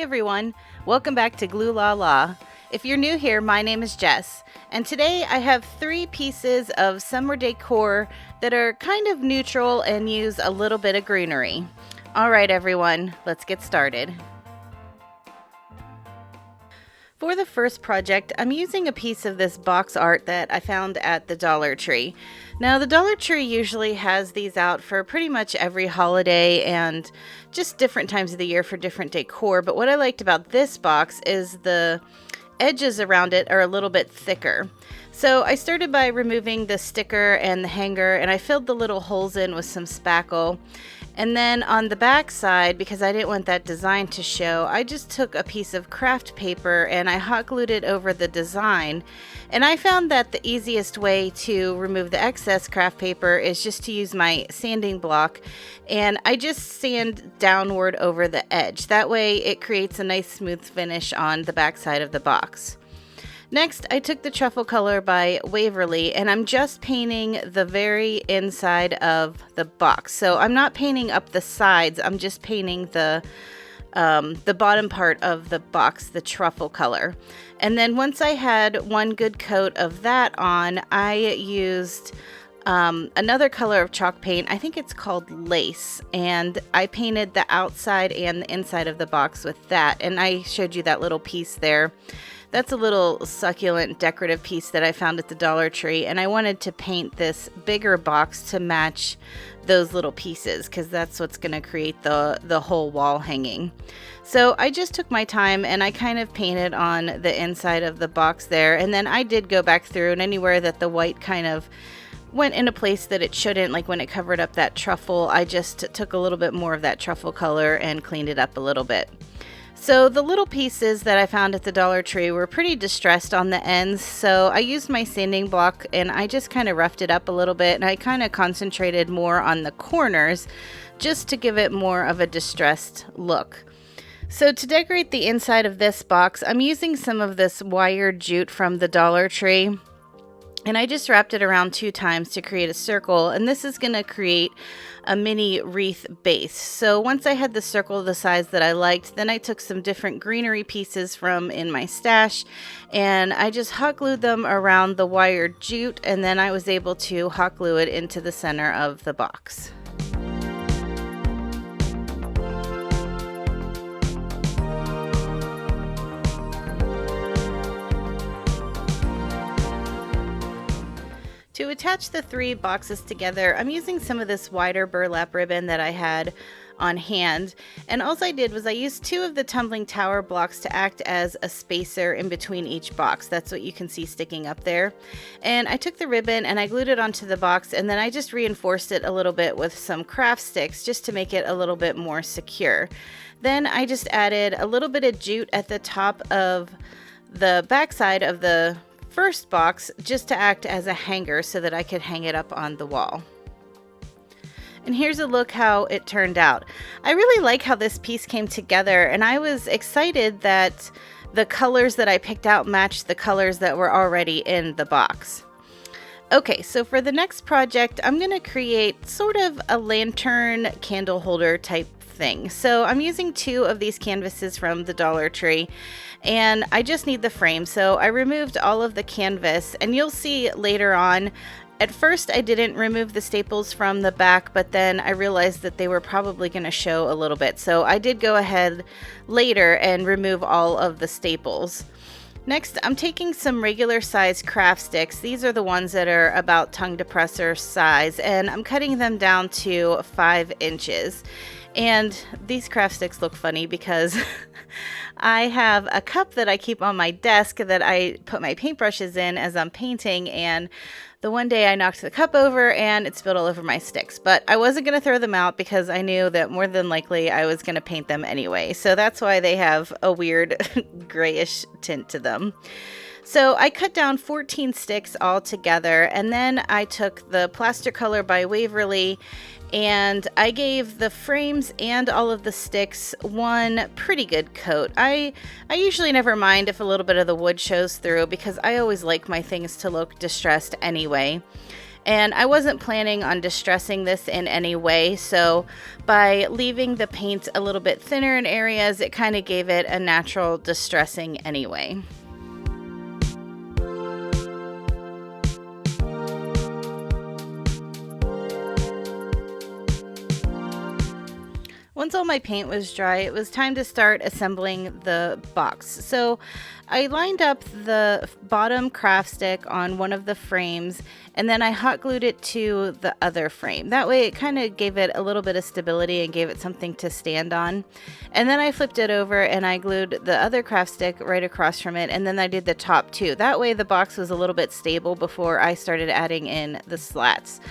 everyone, welcome back to Glue La La. If you're new here, my name is Jess, and today I have 3 pieces of summer decor that are kind of neutral and use a little bit of greenery. Alright everyone, let's get started. For the first project, I'm using a piece of this box art that I found at the Dollar Tree. Now, the Dollar Tree usually has these out for pretty much every holiday and just different times of the year for different decor, but what I liked about this box is the edges around it are a little bit thicker. So I started by removing the sticker and the hanger, and I filled the little holes in with some spackle. And then on the back side, because I didn't want that design to show, I just took a piece of craft paper and I hot glued it over the design. And I found that the easiest way to remove the excess craft paper is just to use my sanding block, and I just sand downward over the edge. That way it creates a nice smooth finish on the back side of the box. Next, I took the Truffle Color by Waverly, and I'm just painting the very inside of the box. So I'm not painting up the sides, I'm just painting the bottom part of the box, the truffle color. And then once I had one good coat of that on, I used another color of chalk paint. I think it's called Lace, and I painted the outside and the inside of the box with that, and I showed you that little piece there. That's a little succulent decorative piece that I found at the Dollar Tree, and I wanted to paint this bigger box to match those little pieces because that's what's going to create the whole wall hanging. So I just took my time and I kind of painted on the inside of the box there, and then I did go back through, and anywhere that the white kind of went in a place that it shouldn't, like when it covered up that truffle, I just took a little bit more of that truffle color and cleaned it up a little bit. So the little pieces that I found at the Dollar Tree were pretty distressed on the ends, so I used my sanding block and I just kind of roughed it up a little bit, and I kind of concentrated more on the corners just to give it more of a distressed look. So to decorate the inside of this box, I'm using some of this wire jute from the Dollar Tree. And I just wrapped it around 2 times to create a circle, and this is going to create a mini wreath base. So once I had the circle the size that I liked, then I took some different greenery pieces from in my stash, and I just hot glued them around the wire jute, and then I was able to hot glue it into the center of the box. To attach the 3 boxes together, I'm using some of this wider burlap ribbon that I had on hand, and all I did was I used 2 of the tumbling tower blocks to act as a spacer in between each box. That's what you can see sticking up there. And I took the ribbon and I glued it onto the box, and then I just reinforced it a little bit with some craft sticks just to make it a little bit more secure. Then I just added a little bit of jute at the top of the backside of the first box just to act as a hanger so that I could hang it up on the wall. And here's a look how it turned out. I really like how this piece came together, and I was excited that the colors that I picked out matched the colors that were already in the box. Okay, so for the next project, I'm going to create sort of a lantern candle holder type thing. So I'm using 2 of these canvases from the Dollar Tree, and I just need the frame. So I removed all of the canvas, and you'll see later on, at first I didn't remove the staples from the back, but then I realized that they were probably going to show a little bit. So I did go ahead later and remove all of the staples. Next, I'm taking some regular size craft sticks. These are the ones that are about tongue depressor size, and I'm cutting them down to 5 inches. And these craft sticks look funny because I have a cup that I keep on my desk that I put my paintbrushes in as I'm painting, and the one day I knocked the cup over and it spilled all over my sticks. But I wasn't going to throw them out because I knew that more than likely I was going to paint them anyway. So that's why they have a weird grayish tint to them. So I cut down 14 sticks all together, and then I took the Plaster Color by Waverly, and I gave the frames and all of the sticks one pretty good coat. I usually never mind if a little bit of the wood shows through because I always like my things to look distressed anyway. And I wasn't planning on distressing this in any way, so by leaving the paint a little bit thinner in areas, it kind of gave it a natural distressing anyway. Once all my paint was dry, it was time to start assembling the box. So I lined up the bottom craft stick on one of the frames, and then I hot glued it to the other frame. That way it kind of gave it a little bit of stability and gave it something to stand on. And then I flipped it over and I glued the other craft stick right across from it, and then I did the top too. That way the box was a little bit stable before I started adding in the slats.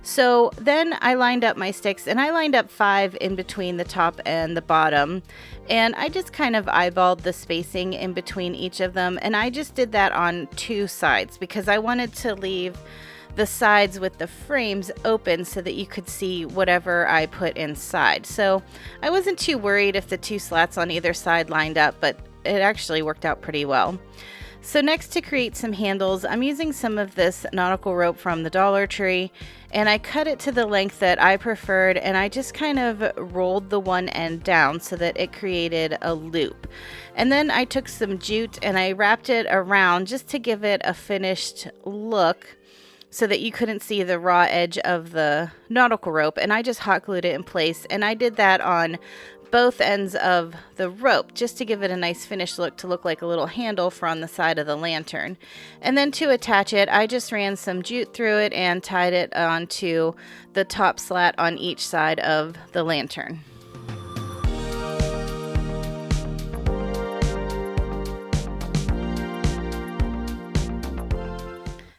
So then I lined up my sticks, and I lined up 5 in between the top and the bottom, and I just kind of eyeballed the spacing in between each of them, and I just did that on 2 sides because I wanted to leave the sides with the frames open so that you could see whatever I put inside. So I wasn't too worried if the 2 slats on either side lined up, but it actually worked out pretty well. So next, to create some handles, I'm using some of this nautical rope from the Dollar Tree, and I cut it to the length that I preferred, and I just kind of rolled the one end down so that it created a loop. And then I took some jute and I wrapped it around just to give it a finished look so that you couldn't see the raw edge of the nautical rope, and I just hot glued it in place, and I did that on both ends of the rope just to give it a nice finished look, to look like a little handle for on the side of the lantern. And then to attach it, I just ran some jute through it and tied it onto the top slat on each side of the lantern.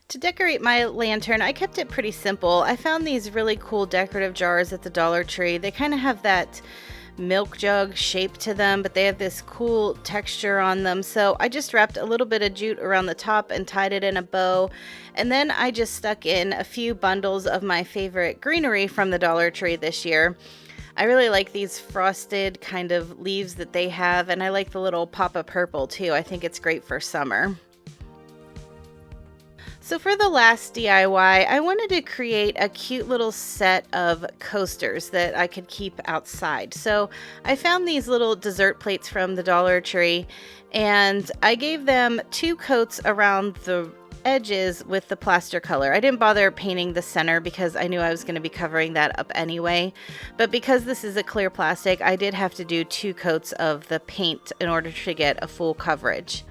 To decorate my lantern, I kept it pretty simple. I found these really cool decorative jars at the Dollar Tree. They kind of have that milk jug shape to them, but they have this cool texture on them. So I just wrapped a little bit of jute around the top and tied it in a bow, and then I just stuck in a few bundles of my favorite Greenery from the Dollar Tree this year. I really like these frosted kind of leaves that they have, and I like the little pop of purple too. I think it's great for summer. So for the last DIY, I wanted to create a cute little set of coasters that I could keep outside. So I found these little dessert plates from the Dollar Tree, and I gave them 2 coats around the edges with the plaster color. I didn't bother painting the center because I knew I was going to be covering that up anyway. But because this is a clear plastic, I did have to do 2 coats of the paint in order to get a full coverage.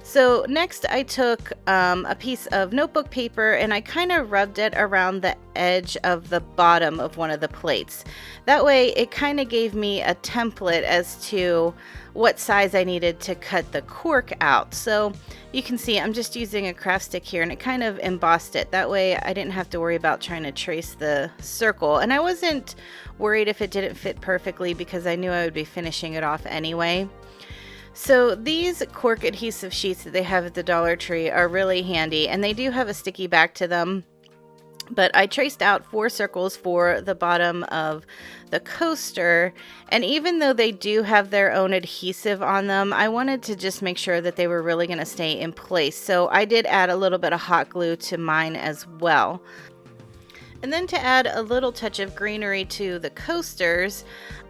So next I took a piece of notebook paper and I kind of rubbed it around the edge of the bottom of one of the plates. That way it kind of gave me a template as to what size I needed to cut the cork out. So you can see I'm just using a craft stick here, and it kind of embossed it. That way I didn't have to worry about trying to trace the circle, and I wasn't worried if it didn't fit perfectly because I knew I would be finishing it off anyway. So these cork adhesive sheets that they have at the Dollar Tree are really handy, and they do have a sticky back to them. But I traced out 4 circles for the bottom of the coaster, and even though they do have their own adhesive on them, I wanted to just make sure that they were really going to stay in place. So I did add a little bit of hot glue to mine as well. And then to add a little touch of greenery to the coasters,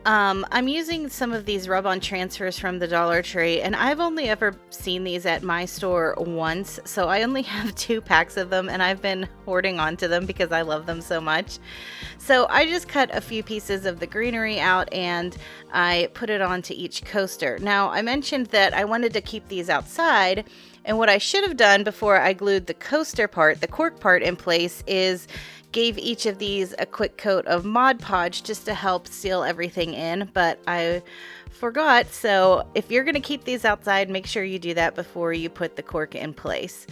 I'm using some of these rub-on transfers from the Dollar Tree, and I've only ever seen these at my store once, so I only have 2 packs of them, and I've been hoarding onto them because I love them so much. So I just cut a few pieces of the greenery out and I put it onto each coaster. Now, I mentioned that I wanted to keep these outside, and what I should have done before I glued the coaster part, the cork part, in place is gave each of these a quick coat of Mod Podge just to help seal everything in, but I forgot. So if you're going to keep these outside, make sure you do that before you put the cork in place.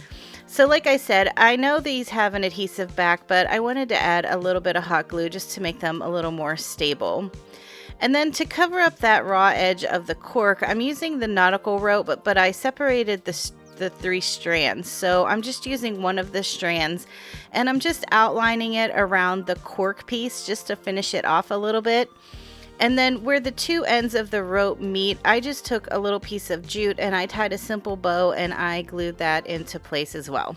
So like I said, I know these have an adhesive back, but I wanted to add a little bit of hot glue just to make them a little more stable. And then to cover up that raw edge of the cork, I'm using the nautical rope, but I separated the 3 strands. So I'm just using one of the strands and I'm just outlining it around the cork piece just to finish it off a little bit. And then where the 2 ends of the rope meet, I just took a little piece of jute and I tied a simple bow and I glued that into place as well.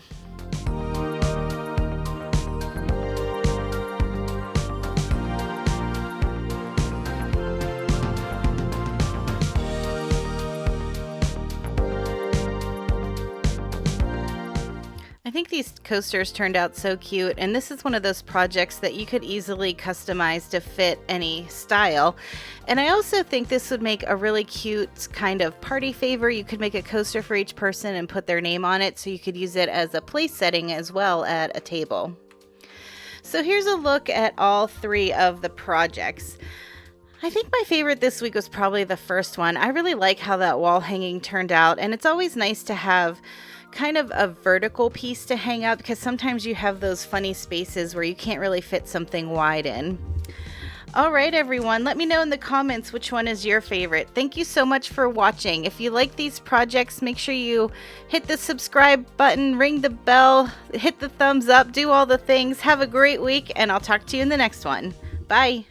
these coasters turned out so cute, and this is one of those projects that you could easily customize to fit any style. And I also think this would make a really cute kind of party favor. You could make a coaster for each person and put their name on it, so you could use it as a place setting as well at a table. So here's a look at all 3 of the projects. I think my favorite this week was probably the first one. I really like how that wall hanging turned out, and it's always nice to have kind of a vertical piece to hang up, because sometimes you have those funny spaces where you can't really fit something wide in. All right, everyone, let me know in the comments which one is your favorite. Thank you so much for watching. If you like these projects, make sure you hit the subscribe button, ring the bell, hit the thumbs up, do all the things. Have a great week, and I'll talk to you in the next one. Bye.